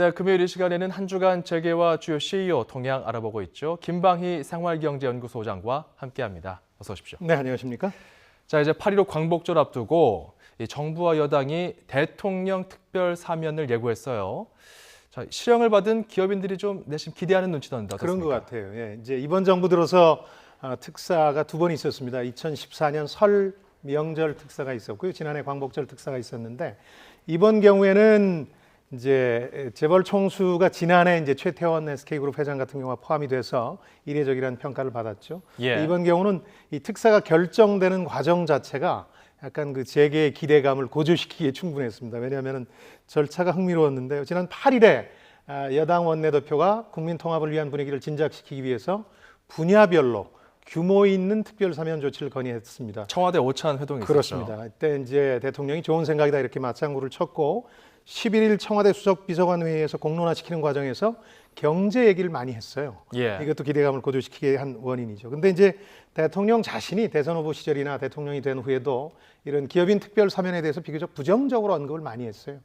네, 금요일 이 시간에는 한 주간 재계와 주요 CEO 동향 알아보고 있죠. 김방희 생활경제연구소장과 함께합니다. 어서 오십시오. 네, 안녕하십니까? 자, 이제 8.15 광복절 앞두고 이 정부와 여당이 대통령 특별 사면을 예고했어요. 자, 실형을 받은 기업인들이 좀 내심 기대하는 눈치던데 어떻습니까? 그런 것 같아요. 예, 이제 이번 정부 들어서 특사가 두 번 있었습니다. 2014년 설 명절 특사가 있었고요. 지난해 광복절 특사가 있었는데 이번 경우에는 이제 재벌 총수가 지난해 이제 최태원 SK그룹 회장 같은 경우가 포함이 돼서 이례적이라는 평가를 받았죠. 예. 이번 경우는 이 특사가 결정되는 과정 자체가 약간 그 재계의 기대감을 고조시키기에 충분했습니다. 왜냐하면 절차가 흥미로웠는데요. 지난 8일에 여당 원내대표가 국민 통합을 위한 분위기를 진작시키기 위해서 분야별로 규모 있는 특별 사면 조치를 건의했습니다. 청와대 오찬 회동이 있었죠. 그렇습니다. 이때 이제 대통령이 좋은 생각이다 이렇게 맞장구를 쳤고 11일 청와대 수석 비서관 회의에서 공론화시키는 과정에서 경제 얘기를 많이 했어요. 예. 이것도 기대감을 고조시키게 한 원인이죠. 근데 이제 대통령 자신이 대선 후보 시절이나 대통령이 된 후에도 이런 기업인 특별 사면에 대해서 비교적 부정적으로 언급을 많이 했어요.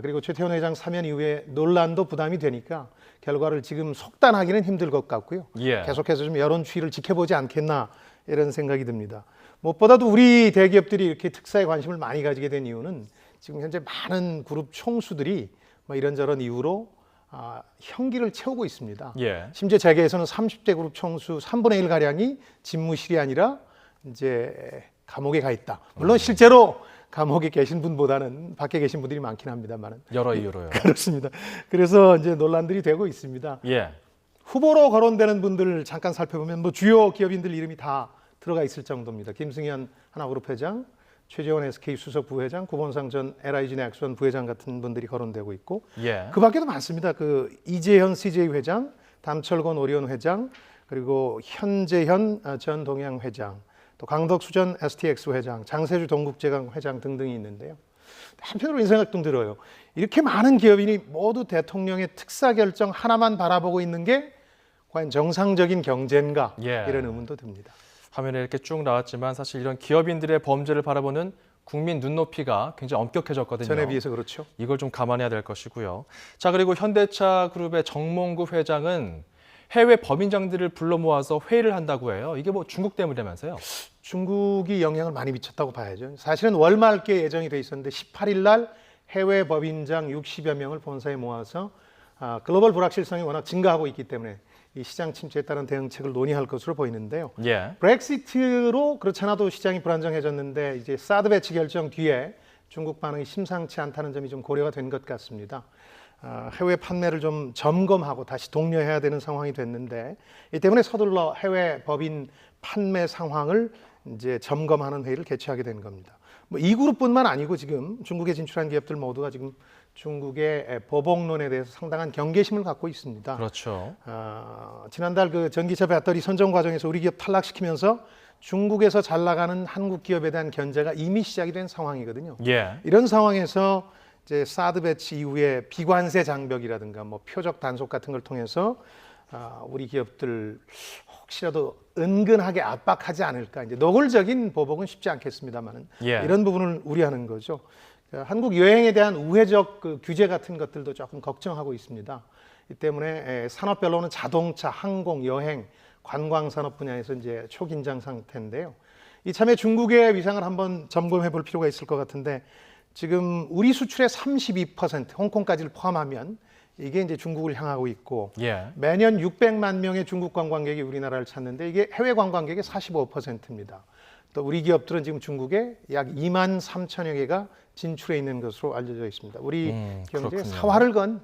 그리고 최태원 회장 사면 이후에 논란도 부담이 되니까 결과를 지금 속단하기는 힘들 것 같고요. 예. 계속해서 좀 여론 추이를 지켜보지 않겠나 이런 생각이 듭니다. 무엇보다도 우리 대기업들이 이렇게 특사에 관심을 많이 가지게 된 이유는 지금 현재 많은 그룹 총수들이 뭐 이런저런 이유로 형기를 채우고 있습니다. 예. 심지어 재계에서는 30대 그룹 총수 3분의 1 가량이 집무실이 아니라 이제 감옥에 가 있다. 물론 실제로 감옥에 계신 분보다는 밖에 계신 분들이 많긴 합니다만 여러 이유로요. 그렇습니다. 그래서 이제 논란들이 되고 있습니다. 예. 후보로 거론되는 분들 잠깐 살펴보면 뭐 주요 기업인들 이름이 다 들어가 있을 정도입니다. 김승현 하나그룹 회장, 최재원 SK 수석 부회장, 구본상 전 LIG 넥슨 부회장 같은 분들이 거론되고 있고 예. 그 밖에도 많습니다. 그 이재현 CJ 회장, 담철건 오리온 회장, 그리고 현재현 전 동양 회장, 또 강덕수 전 STX 회장, 장세주 동국제강 회장 등등이 있는데요. 한편으로 이런 생각 좀 들어요. 이렇게 많은 기업인이 모두 대통령의 특사 결정 하나만 바라보고 있는 게 과연 정상적인 경제인가 예. 이런 의문도 듭니다. 화면에 이렇게 쭉 나왔지만 사실 이런 기업인들의 범죄를 바라보는 국민 눈높이가 굉장히 엄격해졌거든요. 전에 비해서 그렇죠. 이걸 좀 감안해야 될 것이고요. 자, 그리고 현대차 그룹의 정몽구 회장은 해외 법인장들을 불러 모아서 회의를 한다고 해요. 이게 뭐 중국 때문이라면서요? 중국이 영향을 많이 미쳤다고 봐야죠. 사실은 월말께 예정이 돼 있었는데 18일 날 해외 법인장 60여 명을 본사에 모아서 글로벌 불확실성이 워낙 증가하고 있기 때문에 이 시장 침체에 따른 대응책을 논의할 것으로 보이는데요. 예. 브렉시트로 그렇지 않아도 시장이 불안정해졌는데 이제 사드 배치 결정 뒤에 중국 반응이 심상치 않다는 점이 좀 고려가 된 것 같습니다. 해외 판매를 좀 점검하고 다시 독려해야 되는 상황이 됐는데 이 때문에 서둘러 해외 법인 판매 상황을 이제 점검하는 회의를 개최하게 된 겁니다. 뭐 이 그룹뿐만 아니고 지금 중국에 진출한 기업들 모두가 지금 중국의 보복론에 대해서 상당한 경계심을 갖고 있습니다. 그렇죠. 지난달 그 전기차 배터리 선정 과정에서 우리 기업 탈락시키면서 중국에서 잘 나가는 한국 기업에 대한 견제가 이미 시작이 된 상황이거든요. 예. 이런 상황에서 이제 사드 배치 이후에 비관세 장벽이라든가 뭐 표적 단속 같은 걸 통해서 우리 기업들 혹시라도 은근하게 압박하지 않을까. 이제 노골적인 보복은 쉽지 않겠습니다만은 예. 이런 부분을 우려하는 거죠. 한국 여행에 대한 우회적 그 규제 같은 것들도 조금 걱정하고 있습니다. 이 때문에 산업별로는 자동차, 항공, 여행, 관광 산업 분야에서 이제 초긴장 상태인데요. 이참에 중국의 위상을 한번 점검해 볼 필요가 있을 것 같은데 지금 우리 수출의 32%, 홍콩까지를 포함하면 이게 이제 중국을 향하고 있고 예. 매년 600만 명의 중국 관광객이 우리나라를 찾는데 이게 해외 관광객의 45%입니다. 또 우리 기업들은 지금 중국에 약 2만 3천여 개가 진출해 있는 것으로 알려져 있습니다. 우리 경제의 사활을 건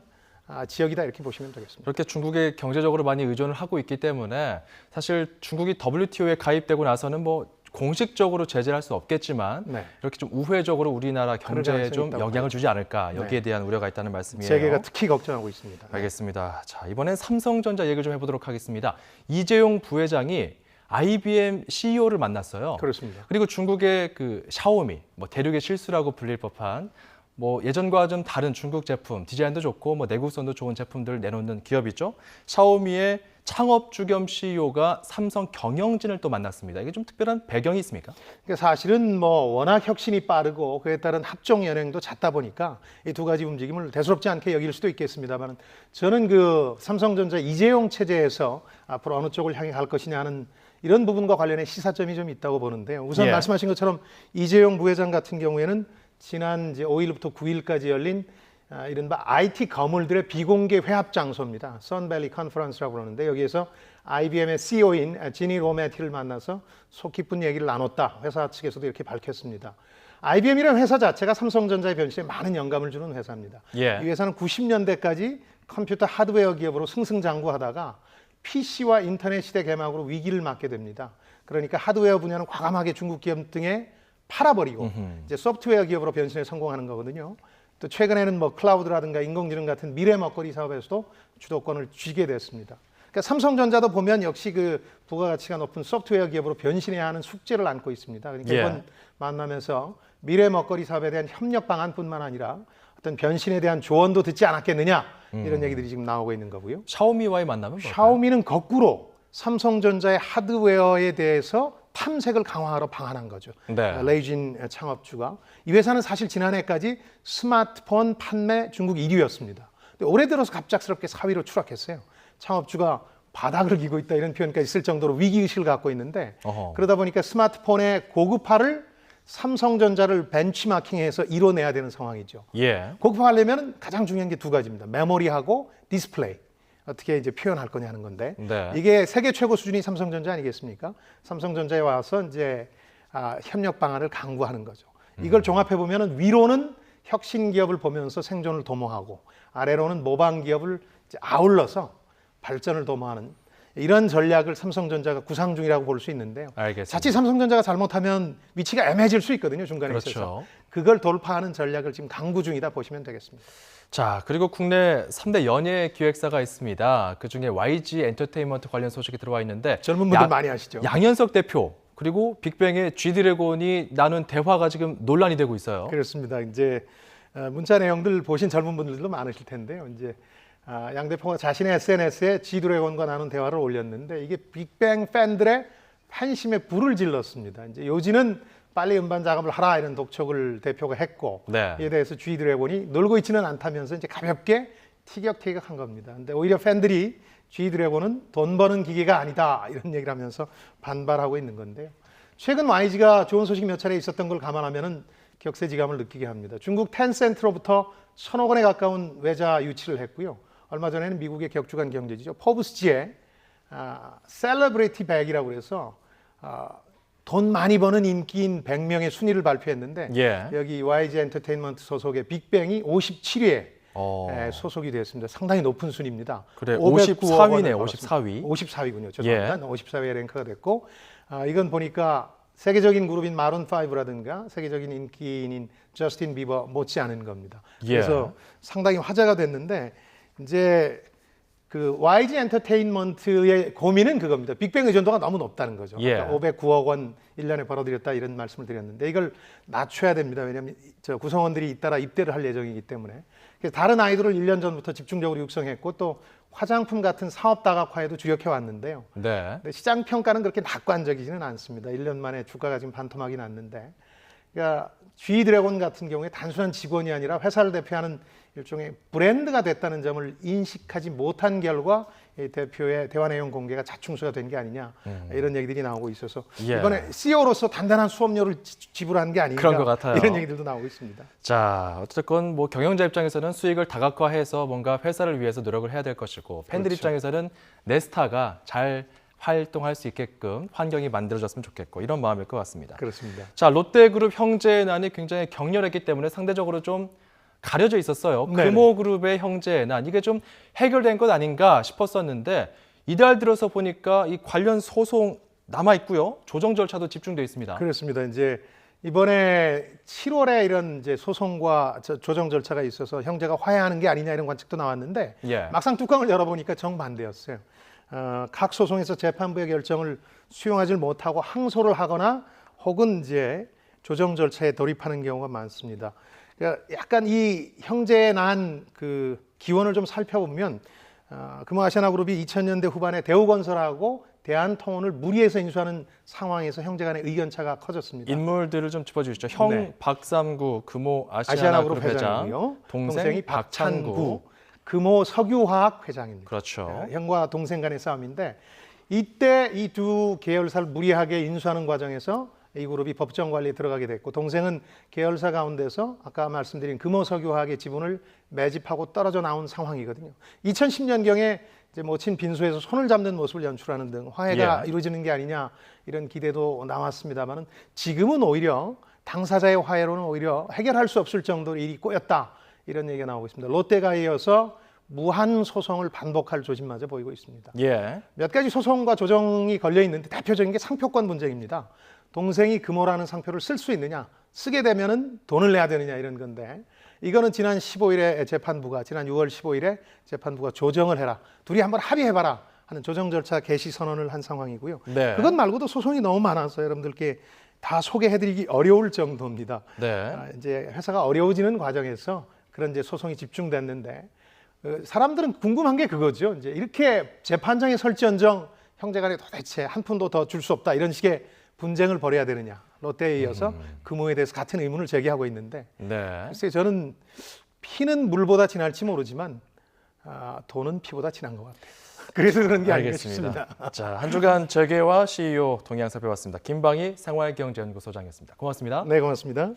지역이다 이렇게 보시면 되겠습니다. 그렇게 중국에 경제적으로 많이 의존을 하고 있기 때문에 사실 중국이 WTO에 가입되고 나서는 뭐 공식적으로 제재를 할 수 없겠지만 네. 이렇게 좀 우회적으로 우리나라 경제에 좀 영향을 주지 않을까 여기에 대한 우려가 있다는 말씀이에요. 재계가 특히 걱정하고 있습니다. 알겠습니다. 자, 이번엔 삼성전자 얘기를 좀 해보도록 하겠습니다. 이재용 부회장이 IBM CEO를 만났어요. 그렇습니다. 그리고 중국의 그 샤오미, 뭐 대륙의 실수라고 불릴 법한 뭐 예전과 좀 다른 중국 제품, 디자인도 좋고 뭐 내구성도 좋은 제품들을 내놓는 기업이죠. 샤오미의 창업주 겸 CEO가 삼성 경영진을 또 만났습니다. 이게 좀 특별한 배경이 있습니까? 그러니까 사실은 뭐 워낙 혁신이 빠르고 그에 따른 합종 연행도 잦다 보니까 이 두 가지 움직임을 대수롭지 않게 여길 수도 있겠습니다만 저는 그 삼성전자 이재용 체제에서 앞으로 어느 쪽을 향해 갈 것이냐는 이런 부분과 관련해 시사점이 좀 있다고 보는데요. 우선 예. 말씀하신 것처럼 이재용 부회장 같은 경우에는 지난 이제 5일부터 9일까지 열린 이른바 IT 거물들의 비공개 회합 장소입니다. 선밸리 컨퍼런스라고 그러는데 여기에서 IBM의 CEO인 지니 로메티를 만나서 속 깊은 얘기를 나눴다. 회사 측에서도 이렇게 밝혔습니다. IBM이라는 회사 자체가 삼성전자의 변신에 많은 영감을 주는 회사입니다. 예. 이 회사는 90년대까지 컴퓨터 하드웨어 기업으로 승승장구하다가 PC와 인터넷 시대 개막으로 위기를 맞게 됩니다. 그러니까 하드웨어 분야는 과감하게 중국 기업 등에 팔아버리고 이제 소프트웨어 기업으로 변신에 성공하는 거거든요. 또 최근에는 뭐 클라우드라든가 인공지능 같은 미래 먹거리 사업에서도 주도권을 쥐게 됐습니다. 그러니까 삼성전자도 보면 역시 그 부가가치가 높은 소프트웨어 기업으로 변신해야 하는 숙제를 안고 있습니다. 그러니까 예. 이번 만나면서 미래 먹거리 사업에 대한 협력 방안뿐만 아니라 어떤 변신에 대한 조언도 듣지 않았겠느냐 이런 얘기들이 지금 나오고 있는 거고요. 샤오미와의 만남은 뭘까요? 샤오미는 거꾸로 삼성전자의 하드웨어에 대해서 탐색을 강화하러 방한한 거죠. 네. 레이진 창업주가. 이 회사는 사실 지난해까지 스마트폰 판매 중국 1위였습니다. 근데 올해 들어서 갑작스럽게 4위로 추락했어요. 창업주가 바닥을 기고 있다 이런 표현까지 쓸 정도로 위기의식을 갖고 있는데 어허. 그러다 보니까 스마트폰의 고급화를 삼성전자를 벤치마킹해서 이뤄내야 되는 상황이죠. 예. 고급화하려면 가장 중요한 게 두 가지입니다. 메모리하고 디스플레이. 어떻게 이제 표현할 거냐 하는 건데 네. 이게 세계 최고 수준이 삼성전자 아니겠습니까? 삼성전자에 와서 이제 협력 방안을 강구하는 거죠. 이걸 종합해 보면은 위로는 혁신 기업을 보면서 생존을 도모하고 아래로는 모방 기업을 이제 아울러서 발전을 도모하는 이런 전략을 삼성전자가 구상 중이라고 볼 수 있는데요. 알겠습니다. 자칫 삼성전자가 잘못하면 위치가 애매해질 수 있거든요. 중간에 그렇죠. 있어서. 그걸 돌파하는 전략을 지금 강구 중이다 보시면 되겠습니다. 자, 그리고 국내 3대 연예 기획사가 있습니다. 그중에 YG 엔터테인먼트 관련 소식이 들어와 있는데 젊은 분들 많이 아시죠? 양현석 대표 그리고 빅뱅의 G드래곤이 나눈 대화가 지금 논란이 되고 있어요. 그렇습니다. 이제 문자 내용들 보신 젊은 분들도 많으실 텐데요. 이제 양 대표가 자신의 SNS에 G드래곤과 나눈 대화를 올렸는데 이게 빅뱅 팬들의 팬심에 불을 질렀습니다. 이제 요지는 빨리 음반 작업을 하라 이런 독촉을 대표가 했고 네. 이에 대해서 G드래곤이 놀고 있지는 않다면서 이제 가볍게 티격태격한 겁니다. 근데 오히려 팬들이 G드래곤은 돈 버는 기계가 아니다 이런 얘기를 하면서 반발하고 있는 건데요. 최근 YG가 좋은 소식이 몇 차례 있었던 걸 감안하면은 격세지감을 느끼게 합니다. 중국 텐센트로부터 1,000억 원에 가까운 외자 유치를 했고요. 얼마 전에는 미국의 격주간 경제지죠. 포브스지에 셀러브리티 100이라고 해서 돈 많이 버는 인기인 100명의 순위를 발표했는데 예. 여기 YG 엔터테인먼트 소속의 빅뱅이 57위에 소속이 되었습니다. 상당히 높은 순위입니다. 그래, 509억 54위네, 원을 54위. 54위군요. 죄송합니다. 예. 54위에 랭크가 됐고 이건 보니까 세계적인 그룹인 마룬5라든가 세계적인 인기인인 저스틴 비버 못지않은 겁니다. 그래서 상당히 화제가 됐는데 이제 그 YG 엔터테인먼트의 고민은 그겁니다. 빅뱅 의존도가 너무 높다는 거죠. 예. 그러니까 509억 원 1년에 벌어들였다 이런 말씀을 드렸는데 이걸 낮춰야 됩니다. 왜냐하면 저 구성원들이 잇따라 입대를 할 예정이기 때문에. 그래서 다른 아이돌을 1년 전부터 집중적으로 육성했고 또 화장품 같은 사업 다각화에도 주력해 왔는데요. 네. 근데 시장 평가는 그렇게 낙관적이지는 않습니다. 1년 만에 주가가 지금 반토막이 났는데, 그러니까 G드래곤 같은 경우에 단순한 직원이 아니라 회사를 대표하는 일종의 브랜드가 됐다는 점을 인식하지 못한 결과 이 대표의 대화 내용 공개가 자충수가 된 게 아니냐 이런 얘기들이 나오고 있어서 예. 이번에 CEO로서 단단한 수업료를 지불한 게 아닌가 그런 것 같아요. 이런 얘기들도 나오고 있습니다. 자, 어쨌건 뭐 경영자 입장에서는 수익을 다각화해서 뭔가 회사를 위해서 노력을 해야 될 것이고 팬들 그렇죠. 입장에서는 내 스타가 잘 활동할 수 있게끔 환경이 만들어졌으면 좋겠고 이런 마음일 것 같습니다. 그렇습니다. 자, 롯데그룹 형제난이 굉장히 격렬했기 때문에 상대적으로 좀 가려져 있었어요. 네네. 금호그룹의 형제난 이게 좀 해결된 것 아닌가 싶었었는데 이달 들어서 보니까 이 관련 소송 남아 있고요. 조정 절차도 집중돼 있습니다. 그렇습니다. 이제 이번에 7월에 이런 이제 소송과 조정 절차가 있어서 형제가 화해하는 게 아니냐 이런 관측도 나왔는데 예. 막상 뚜껑을 열어보니까 정반대였어요. 각 소송에서 재판부의 결정을 수용하지 못하고 항소를 하거나 혹은 이제 조정 절차에 돌입하는 경우가 많습니다. 그러니까 약간 이 형제의 난 그 기원을 좀 살펴보면 금호아시아나그룹이 2000년대 후반에 대우건설하고 대한통운을 무리해서 인수하는 상황에서 형제 간의 의견차가 커졌습니다. 인물들을 좀 짚어주시죠. 형 네. 박삼구 금호 아시아나그룹 아시아나그룹 회장, 회장이고요. 동생이 박찬구. 금호 석유화학 회장입니다. 그렇죠. 형과 동생 간의 싸움인데 이때 이 두 계열사를 무리하게 인수하는 과정에서 이 그룹이 법정 관리에 들어가게 됐고 동생은 계열사 가운데서 아까 말씀드린 금호석유화학의 지분을 매집하고 떨어져 나온 상황이거든요. 2010년경에 이제 모친 빈소에서 손을 잡는 모습을 연출하는 등 화해가 이루어지는 게 아니냐 이런 기대도 나왔습니다만은 지금은 오히려 당사자의 화해로는 오히려 해결할 수 없을 정도로 일이 꼬였다 이런 얘기가 나오고 있습니다. 롯데가 이어서 무한 소송을 반복할 조짐마저 보이고 있습니다. 예. 몇 가지 소송과 조정이 걸려 있는데 대표적인 게 상표권 분쟁입니다. 동생이 금호라는 상표를 쓸 수 있느냐, 쓰게 되면은 돈을 내야 되느냐 이런 건데 이거는 지난 15일에 지난 6월 15일에 재판부가 조정을 해라. 둘이 한번 합의해봐라 하는 조정 절차 개시 선언을 한 상황이고요. 네. 그것 말고도 소송이 너무 많아서 여러분들께 다 소개해드리기 어려울 정도입니다. 네. 이제 회사가 어려워지는 과정에서 그런 이제 소송이 집중됐는데 사람들은 궁금한 게 그거죠. 이제 이렇게 재판장에 설지언정 형제간에 도대체 한 푼도 더 줄 수 없다 이런 식의 분쟁을 벌여야 되느냐. 롯데에 이어서 금호에 대해서 같은 의문을 제기하고 있는데 네. 글쎄 저는 피는 물보다 진할지 모르지만 돈은 피보다 진한 것 같아요. 그래서 그런 게 아닌가 싶습니다. 자, 한 주간 재계와 CEO 동향 살펴봤습니다. 김방희 생활경제연구소장이었습니다. 고맙습니다. 네, 고맙습니다.